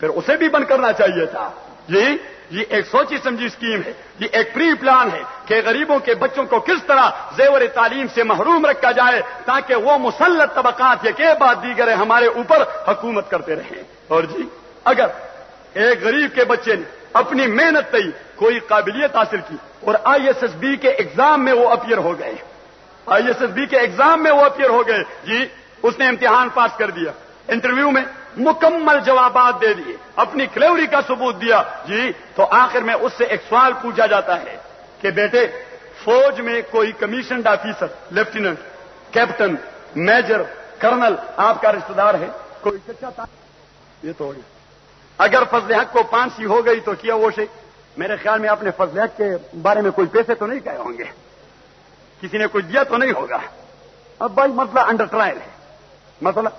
پھر اسے بھی بند کرنا چاہیے تھا. یہ ایک سوچی سمجھی اسکیم ہے, یہ ایک پری پلان ہے کہ غریبوں کے بچوں کو کس طرح زیور تعلیم سے محروم رکھا جائے تاکہ وہ مسلط طبقات یہ کے بعد دیگر ہمارے اوپر حکومت کرتے رہیں. اور اگر ایک غریب کے بچے نے اپنی محنت سے کوئی قابلیت حاصل کی اور ISSB کے ایگزام میں وہ اپیئر ہو گئے, ISSB کے ایگزام میں وہ اپیئر ہو گئے, اس نے امتحان پاس کر دیا, انٹرویو میں مکمل جوابات دے دیے, اپنی کلیوری کا ثبوت دیا, تو آخر میں اس سے ایک سوال پوچھا جاتا ہے کہ بیٹے فوج میں کوئی commissioned officer, lieutenant, captain, major, colonel آپ کا رشتہ دار ہے, کوئی چچا تھا, یہ تو اگر فضل حق کو پھانسی ہو گئی تو کیا وہ شے. میرے خیال میں آپ نے فضل حق کے بارے میں کوئی پیسے تو نہیں کہے ہوں گے, کسی نے کچھ دیا تو نہیں ہوگا. اب بھائی مسئلہ انڈر ٹرائل ہے, مسئلہ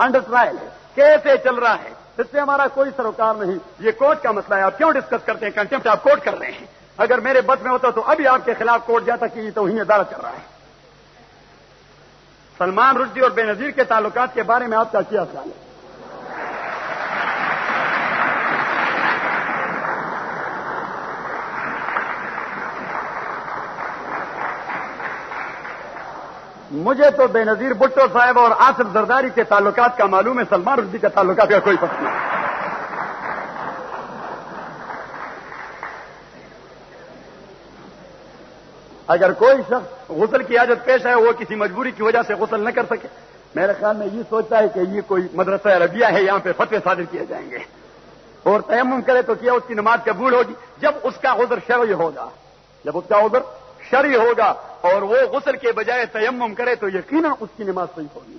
انڈر ٹرائل ہے, کیسے چل رہا ہے اس سے ہمارا کوئی سروکار نہیں. یہ کورٹ کا مسئلہ ہے, آپ کیوں ڈسکس کرتے ہیں؟ کنٹمپٹ آپ کورٹ کر رہے ہیں. اگر میرے بس میں ہوتا تو ابھی آپ کے خلاف کورٹ جاتا کہ یہ توہین عدالت کر رہا ہے. سلمان رشدی اور بے نظیر کے تعلقات کے بارے میں آپ کا کیا خیال ہے؟ مجھے تو بے نظیر بھٹو صاحب اور آصف زرداری کے تعلقات کا معلوم ہے, سلمان رشدی کے تعلقات کا کوئی پتہ نہیں. اگر کوئی شخص غسل کی عادت پیش ہے, وہ کسی مجبوری کی وجہ سے غسل نہ کر سکے, میرے خیال میں یہ سوچتا ہے کہ یہ کوئی مدرسہ عربیہ ہے, یہاں پہ فتوے صادر کیے جائیں گے, اور تیمم کرے تو کیا اس کی نماز قبول ہوگی؟ جب اس کا عذر شرعی ہوگا, جب اس کا عذر شرعی ہوگا اور وہ غسل کے بجائے تیمم کرے تو یقیناً اس کی نماز صحیح ہوگی.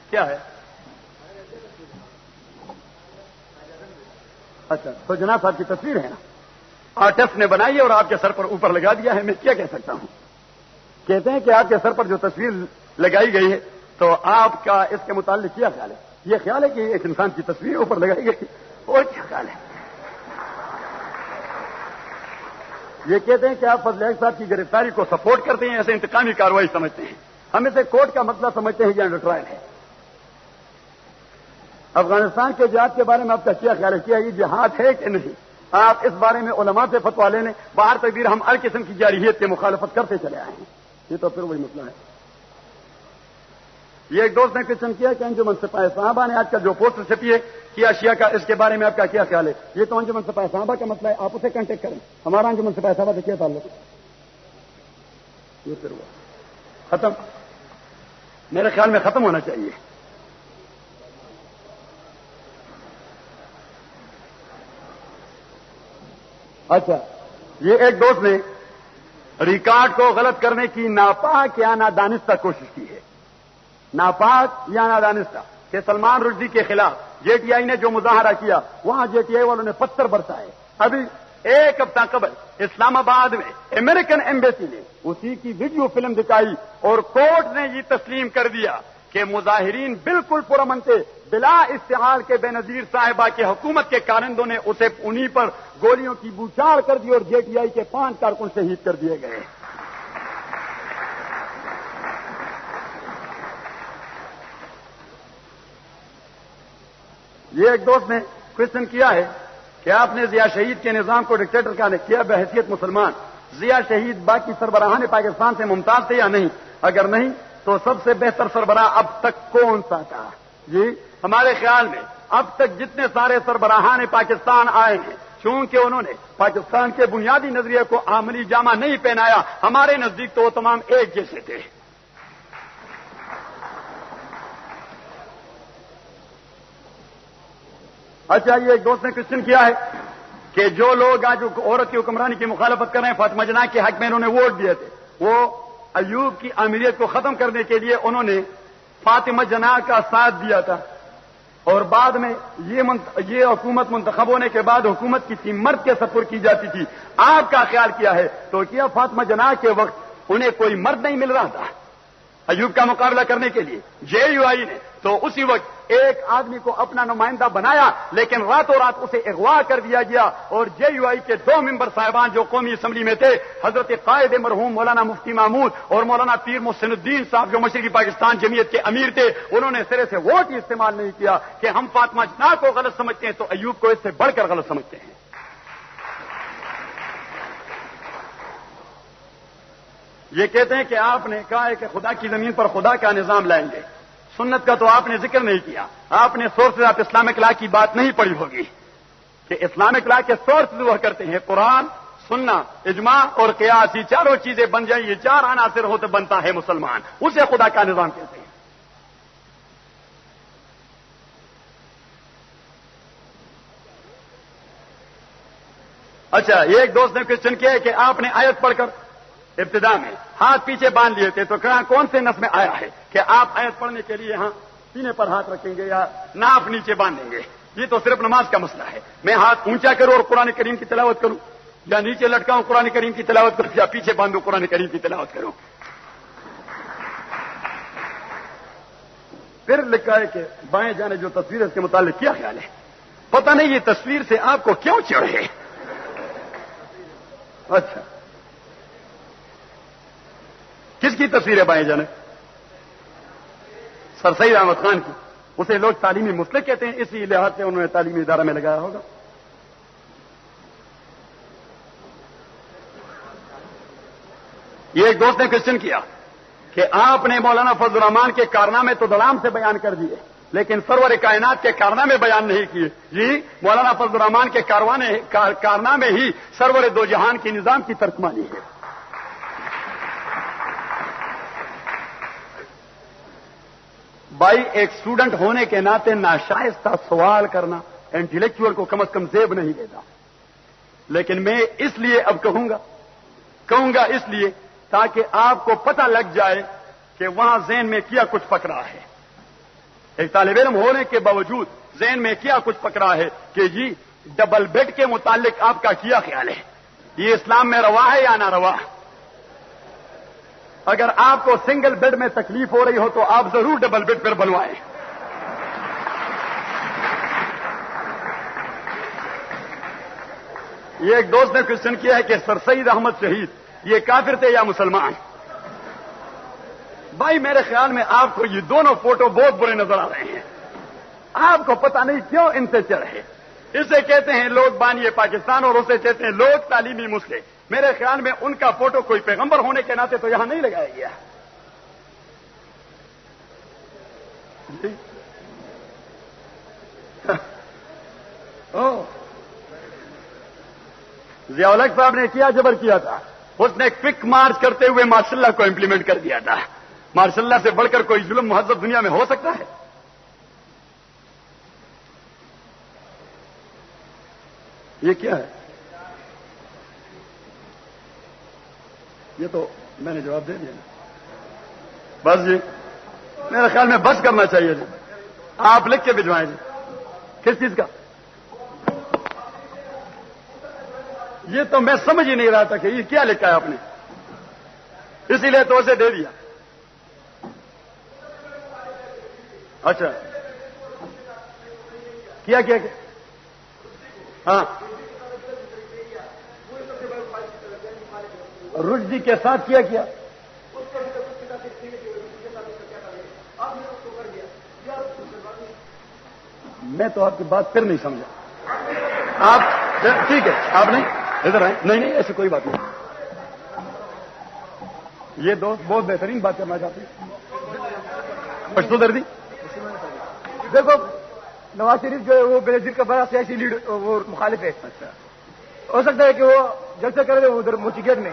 کیا ہے؟ اچھا, تو جناب صاحب کی تصویر ہے نا, آرٹسٹ نے بنائی ہے اور آپ کے سر پر اوپر لگا دیا ہے. میں کیا کہہ سکتا ہوں؟ کہتے ہیں کہ آپ کے سر پر جو تصویر لگائی گئی ہے تو آپ کا اس کے متعلق کیا خیال ہے؟ یہ خیال ہے کہ ایک انسان کی تصویر اوپر لگائی گئی, اور کیا خیال ہے؟ یہ کہتے ہیں کہ آپ فضل حق صاحب کی گرفتاری کو سپورٹ کرتے ہیں, ایسے انتقامی کارروائی سمجھتے ہیں. ہم اسے کورٹ کا مسئلہ سمجھتے ہیں کہ انڈر ٹرائل ہے. افغانستان کے جہاد کے بارے میں آپ کا کیا خیال ہے؟ کیا یہ جہاد ہے کہ نہیں؟ آپ اس بارے میں علماء سے فتویٰ لے لیں. باہر تقدیر ہم ہر قسم کی جارحیت کی مخالفت کرتے چلے آئے ہیں. یہ تو پھر وہی مسئلہ ہے. یہ ایک دوست نے کوشچن کیا کہ انجمن سپاہی صحابہ نے آج کل جو پوسٹر چھپی ہے کیا شیعہ کا, اس کے بارے میں آپ کا کیا خیال ہے؟ یہ تو انجمن سپاہی صحابہ کا مسئلہ ہے, آپ اسے کانٹیکٹ کریں. ہمارا انجمن سپاہی صحابہ سے کیا تعلق ہے؟ یہ پھر ہوا ختم, میرے خیال میں ختم ہونا چاہیے. اچھا, یہ ایک دوست نے ریکارڈ کو غلط کرنے کی ناپاک یا نادانستہ کوشش کی ہے, ناپاک یا نادانستہ, کہ سلمان رشدی کے خلاف JTI نے جو مظاہرہ کیا وہاں JTI والوں نے پتھر برسائے. ابھی ایک ہفتہ قبل اسلام آباد میں امریکن ایمبیسی نے اسی کی ویڈیو فلم دکھائی اور کورٹ نے یہ تسلیم کر دیا کہ مظاہرین بالکل پرامن تھے, بلا استحال کے بے نظیر صاحبہ کے حکومت کے کارندوں نے اسے انہی پر گولیوں کی بوچھار کر دی اور JTI کے 5 کارکن شہید کر دیے گئے. یہ ایک دوست نے کوشچن کیا ہے کہ آپ نے ضیاء شہید کے نظام کو ڈکٹیٹر کا کیا بحیثیت مسلمان؟ ضیاء شہید باقی سربراہان پاکستان سے ممتاز تھے یا نہیں؟ اگر نہیں تو سب سے بہتر سربراہ اب تک کون سا تھا؟ ہمارے خیال میں اب تک جتنے سارے سربراہان پاکستان آئے ہیں, چونکہ انہوں نے پاکستان کے بنیادی نظریے کو عملی جامہ نہیں پہنایا, ہمارے نزدیک تو وہ تمام ایک جیسے تھے. اچھا, یہ ایک دوست نے کوشچن کیا ہے کہ جو لوگ آج عورت کی حکمرانی کی مخالفت کر رہے ہیں, فاطمہ جناح کے حق میں انہوں نے ووٹ دیے تھے, وہ ایوب کی امیریت کو ختم کرنے کے لیے انہوں نے فاطمہ جناح کا ساتھ دیا تھا, اور بعد میں یہ حکومت منتخب ہونے کے بعد حکومت کسی مرد کے سپرد کی جاتی تھی. آپ کا خیال کیا ہے؟ تو کیا فاطمہ جناح کے وقت انہیں کوئی مرد نہیں مل رہا تھا؟ ایوب کا مقابلہ کرنے کے لیے جے یو آئی نے تو اسی وقت ایک آدمی کو اپنا نمائندہ بنایا، لیکن راتوں رات اسے اغوا کر دیا گیا، اور جے یو آئی کے 2 ممبر صاحبان جو قومی اسمبلی میں تھے، حضرت قائد مرحوم مولانا مفتی محمود اور مولانا پیر محسن الدین صاحب جو مشرقی پاکستان جمعیت کے امیر تھے، انہوں نے سرے سے ووٹ ہی استعمال نہیں کیا کہ ہم فاطمہ جناح کو غلط سمجھتے ہیں تو ایوب کو اس سے بڑھ کر غلط سمجھتے ہیں۔ یہ کہتے ہیں کہ آپ نے کہا ہے کہ خدا کی زمین پر خدا کا نظام لائیں گے، سنت کا تو آپ نے ذکر نہیں کیا، آپ نے سورسز آف اسلامک لا کی بات نہیں پڑھی ہوگی کہ اسلامک لا کے سورسز ہوا کرتے ہیں قرآن، سننا، اجماع اور قیاس، یہ چاروں چیزیں بن جائیں، یہ 4 عناصر ہو تو بنتا ہے مسلمان، اسے خدا کا نظام کہتے ہیں۔ اچھا، ایک دوست نے کوشچن کیا ہے کہ آپ نے آیت پڑھ کر ابتدا میں ہاتھ پیچھے باندھ لیے تھے، تو کہاں کون سے نص میں آیا ہے کہ آپ آیت پڑھنے کے لیے ہاں سینے پر ہاتھ رکھیں گے یا ناف نیچے باندھیں گے؟ یہ تو صرف نماز کا مسئلہ ہے۔ میں ہاتھ اونچا کروں اور قرآن کریم کی تلاوت کروں، یا نیچے لٹکاؤں قرآن کریم کی تلاوت کروں، یا پیچھے باندھوں قرآن کریم کی تلاوت کروں؟ پھر لکھا ہے کہ بائیں جانے جو تصویر ہے اس کے متعلق کیا خیال ہے؟ پتہ نہیں یہ تصویر سے آپ کو کیوں چڑھ ہے؟ اچھا، کس کی تصویر ہے بائیں جانے؟ سر سید احمد خان کی۔ اسے لوگ تعلیمی مسلک کہتے ہیں، اسی لحاظ سے انہوں نے تعلیمی ادارہ میں لگایا ہوگا۔ یہ ایک دوست نے کوشچن کیا کہ آپ نے مولانا فضل الرحمان کے کارنامے تو دڑام سے بیان کر دیے، لیکن سرور کائنات کے کارنامے بیان نہیں کیے۔ جی، مولانا فضل الرحمان کے کارنامے ہی سرور دو جہان کے نظام کی ترجمانی ہے۔ بھائی، ایک اسٹوڈنٹ ہونے کے ناطے ناشائستہ سوال کرنا انٹلیکچوئل کو کم از کم زیب نہیں دیتا، لیکن میں اس لیے اب کہوں گا اس لیے تاکہ آپ کو پتہ لگ جائے کہ وہاں ذہن میں کیا کچھ پکڑا ہے۔ ایک طالب علم ہونے کے باوجود ذہن میں کیا کچھ پکڑا ہے کہ جی ڈبل بیڈ کے متعلق آپ کا کیا خیال ہے؟ یہ اسلام میں روا ہے یا نہ روا؟ اگر آپ کو سنگل بیڈ میں تکلیف ہو رہی ہو تو آپ ضرور ڈبل بیڈ پر بنوائیں۔ یہ ایک دوست نے کوشچن کیا ہے کہ سر سید احمد شہید یہ کافر تھے یا مسلمان؟ بھائی، میرے خیال میں آپ کو یہ دونوں فوٹو بہت برے نظر آ رہے ہیں، آپ کو پتہ نہیں کیوں ان سے چڑھے۔ اسے کہتے ہیں لوگ بانیے پاکستان اور اسے کہتے ہیں لوگ تعلیمی مسلے۔ میرے خیال میں ان کا فوٹو کوئی پیغمبر ہونے کے ناطے تو یہاں نہیں لگایا گیا۔ ضیاء الحق صاحب نے کیا جبر کیا تھا، اس نے کوئک مارچ کرتے ہوئے ماشاء اللہ کو امپلیمنٹ کر دیا تھا۔ ماشاء اللہ سے بڑھ کر کوئی ظلم مہذب دنیا میں ہو سکتا ہے؟ یہ کیا ہے؟ یہ تو میں نے جواب دے دیا نا۔ بس جی، میرے خیال میں بس کرنا چاہیے جی، آپ لکھ کے بھجوائیں جی۔ کس چیز کا؟ یہ تو میں سمجھ ہی نہیں رہا تھا کہ یہ کیا لکھا ہے آپ نے، اسی لیے تو اسے دے دیا۔ اچھا، کیا ہاں، رشدی کے ساتھ کیا میں تو آپ کی بات پھر نہیں سمجھا۔ آپ ٹھیک ہے، آپ نہیں ادھر آئیں۔ نہیں ایسی کوئی بات نہیں۔ یہ دوست بہت بہترین بات کرنا چاہتے ہیں۔ پشتو دردی دیکھو، نواز شریف جو ہے وہ بینظیر کا بڑا سیاسی لیڈ وہ مخالف ہے۔ اچھا، ہو سکتا ہے کہ وہ جلسے کرے ادھر موچی گیٹ میں۔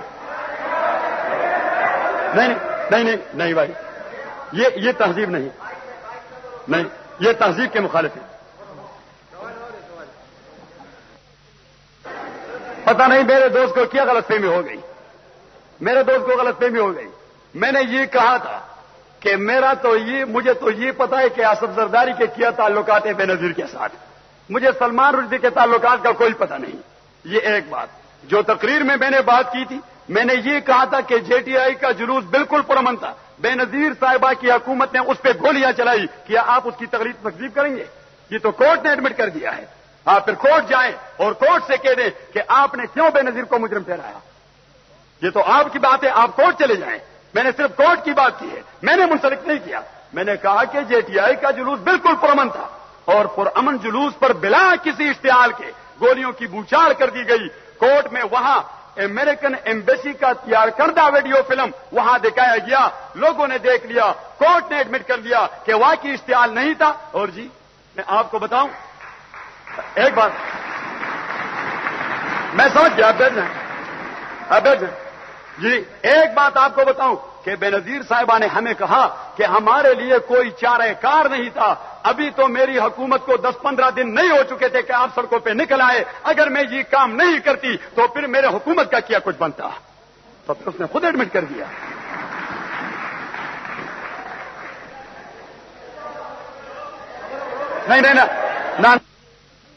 نہیں بھائی، یہ تہذیب نہیں، یہ تہذیب کے مخالف ہے۔ پتہ نہیں میرے دوست کو کیا غلط فہمی ہو گئی، میں نے یہ کہا تھا کہ مجھے تو یہ پتا ہے کہ آصف زرداری کے کیا تعلقات ہیں بے نظیر کے ساتھ، مجھے سلمان رشدی کے تعلقات کا کوئی پتہ نہیں۔ یہ ایک بات جو تقریر میں نے بات کی تھی، میں نے یہ کہا تھا کہ جے ٹی آئی کا جلوس بالکل پرامن تھا. بے نظیر صاحبہ کی حکومت نے اس پہ گولیاں چلائی. کیا آپ اس کی تکذیب کریں گے؟ یہ تو کورٹ نے ایڈمٹ کر دیا ہے. آپ پھر کورٹ جائیں اور کورٹ سے کہہ دیں کہ آپ نے کیوں بے نظیر کو مجرم ٹھہرایا. یہ تو آپ کی بات ہے, آپ کورٹ چلے جائیں. میں نے صرف کورٹ کی بات کی ہے, میں نے منسلک نہیں کیا. میں نے کہا کہ جے ٹی آئی کا جلوس بالکل پرامن تھا اور پرامن جلوس پر بلا کسی اشتعال کے گولیوں کی بوچھاڑ کر دی گئی. کورٹ میں وہاں امریکن ایمبیسی کا تیار کردہ ویڈیو فلم وہاں دکھایا گیا, لوگوں نے دیکھ لیا, کورٹ نے ایڈمٹ کر لیا کہ واقعی اشتعال نہیں تھا. اور جی میں آپ کو بتاؤں ایک بات, میں سمجھ گیا, بیٹھ جائیں. جی ایک بات آپ کو بتاؤں کہ بے نظیر صاحبہ نے ہمیں کہا کہ ہمارے لیے کوئی چارہ کار نہیں تھا. ابھی تو میری حکومت کو 10-15 دن نہیں ہو چکے تھے کہ آپ سڑکوں پہ نکل آئے. اگر میں یہ کام نہیں کرتی تو پھر میرے حکومت کا کیا کچھ بنتا. تو پھر اس نے خود ایڈمٹ کر دیا. نہیں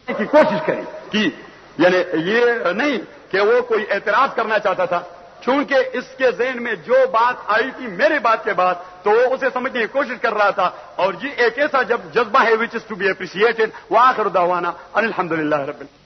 کی کوشش کریں کہ یعنی یہ نہیں کہ وہ کوئی اعتراض کرنا چاہتا تھا, چونکہ اس کے ذہن میں جو بات آئی تھی میرے بات کے بعد تو وہ اسے سمجھنے کی کوشش کر رہا تھا. اور یہ ایک ایسا جذبہ ہے وچ از ٹو بی اپریشیٹڈ. وآخر دعوانا ان الحمدللہ رب العالمین.